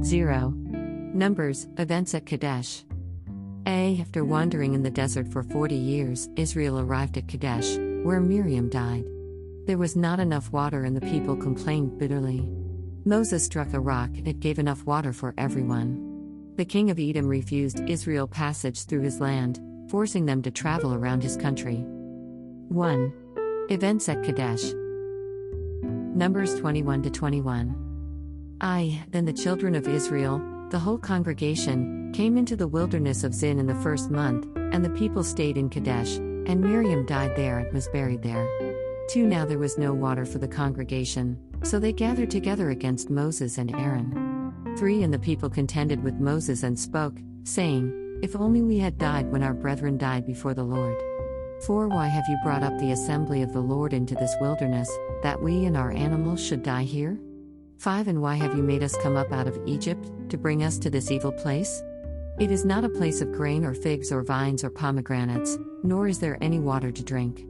0. Numbers, events at Kadesh. After wandering in the desert for 40 years, Israel arrived at Kadesh, where Miriam died. There was not enough water and the people complained bitterly. Moses struck a rock and it gave enough water for everyone. The king of Edom refused Israel passage through his land, forcing them to travel around his country. 1. Events at Kadesh. Numbers 21-21. Then the children of Israel, the whole congregation, came into the wilderness of Zin in the first month, and the people stayed in Kadesh, and Miriam died there and was buried there. 2. Now there was no water for the congregation, so they gathered together against Moses and Aaron. 3. And the people contended with Moses and spoke, saying, If only we had died when our brethren died before the Lord. 4. Why have you brought up the assembly of the Lord into this wilderness, that we and our animals should die here? 5. And why have you made us come up out of Egypt, to bring us to this evil place? It is not a place of grain or figs or vines or pomegranates, nor is there any water to drink.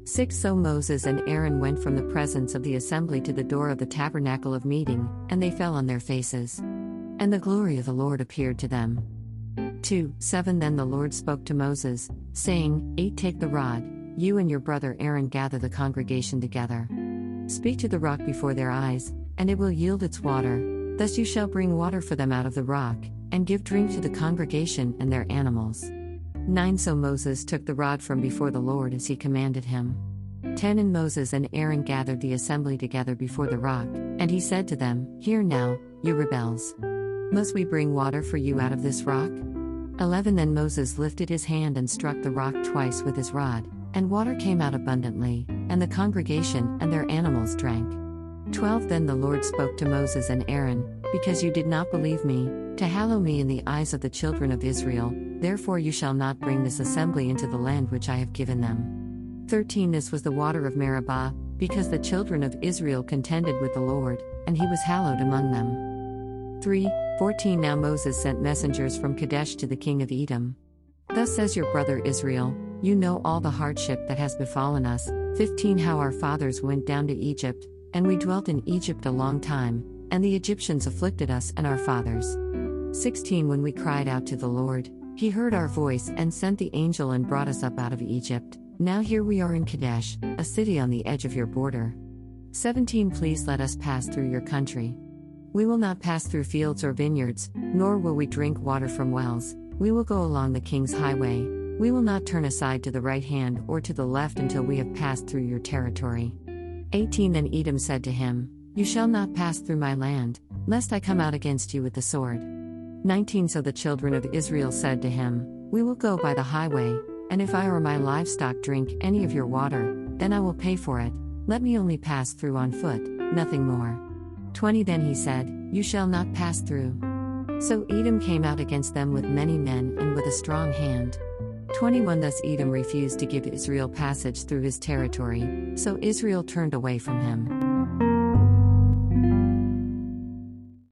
6. So Moses and Aaron went from the presence of the assembly to the door of the tabernacle of meeting, and they fell on their faces. And the glory of the Lord appeared to them. 7. Then the Lord spoke to Moses, saying, 8. Take the rod, you and your brother Aaron gather the congregation together. Speak to the rock before their eyes, and it will yield its water, thus you shall bring water for them out of the rock, and give drink to the congregation and their animals. 9. So Moses took the rod from before the Lord as he commanded him. 10. And Moses and Aaron gathered the assembly together before the rock, and he said to them, Hear now, you rebels. Must we bring water for you out of this rock? 11. Then Moses lifted his hand and struck the rock twice with his rod, and water came out abundantly, and the congregation and their animals drank. 12. Then the Lord spoke to Moses and Aaron, Because you did not believe me, to hallow me in the eyes of the children of Israel, therefore you shall not bring this assembly into the land which I have given them. 13. This was the water of Meribah, because the children of Israel contended with the Lord, and he was hallowed among them. 14. Now Moses sent messengers from Kadesh to the king of Edom. Thus says your brother Israel, You know all the hardship that has befallen us. 15. How our fathers went down to Egypt, and we dwelt in Egypt a long time, and the Egyptians afflicted us and our fathers. 16. When we cried out to the Lord, he heard our voice and sent the angel and brought us up out of Egypt. Now here we are in Kadesh, a city on the edge of your border. 17. Please let us pass through your country. We will not pass through fields or vineyards, nor will we drink water from wells. We will go along the king's highway. We will not turn aside to the right hand or to the left until we have passed through your territory. 18. Then Edom said to him, You shall not pass through my land, lest I come out against you with the sword. 19. So the children of Israel said to him, We will go by the highway, and if I or my livestock drink any of your water, then I will pay for it. Let me only pass through on foot, nothing more. 20. Then he said, You shall not pass through. So Edom came out against them with many men and with a strong hand. 21. Thus Edom refused to give Israel passage through his territory, so Israel turned away from him.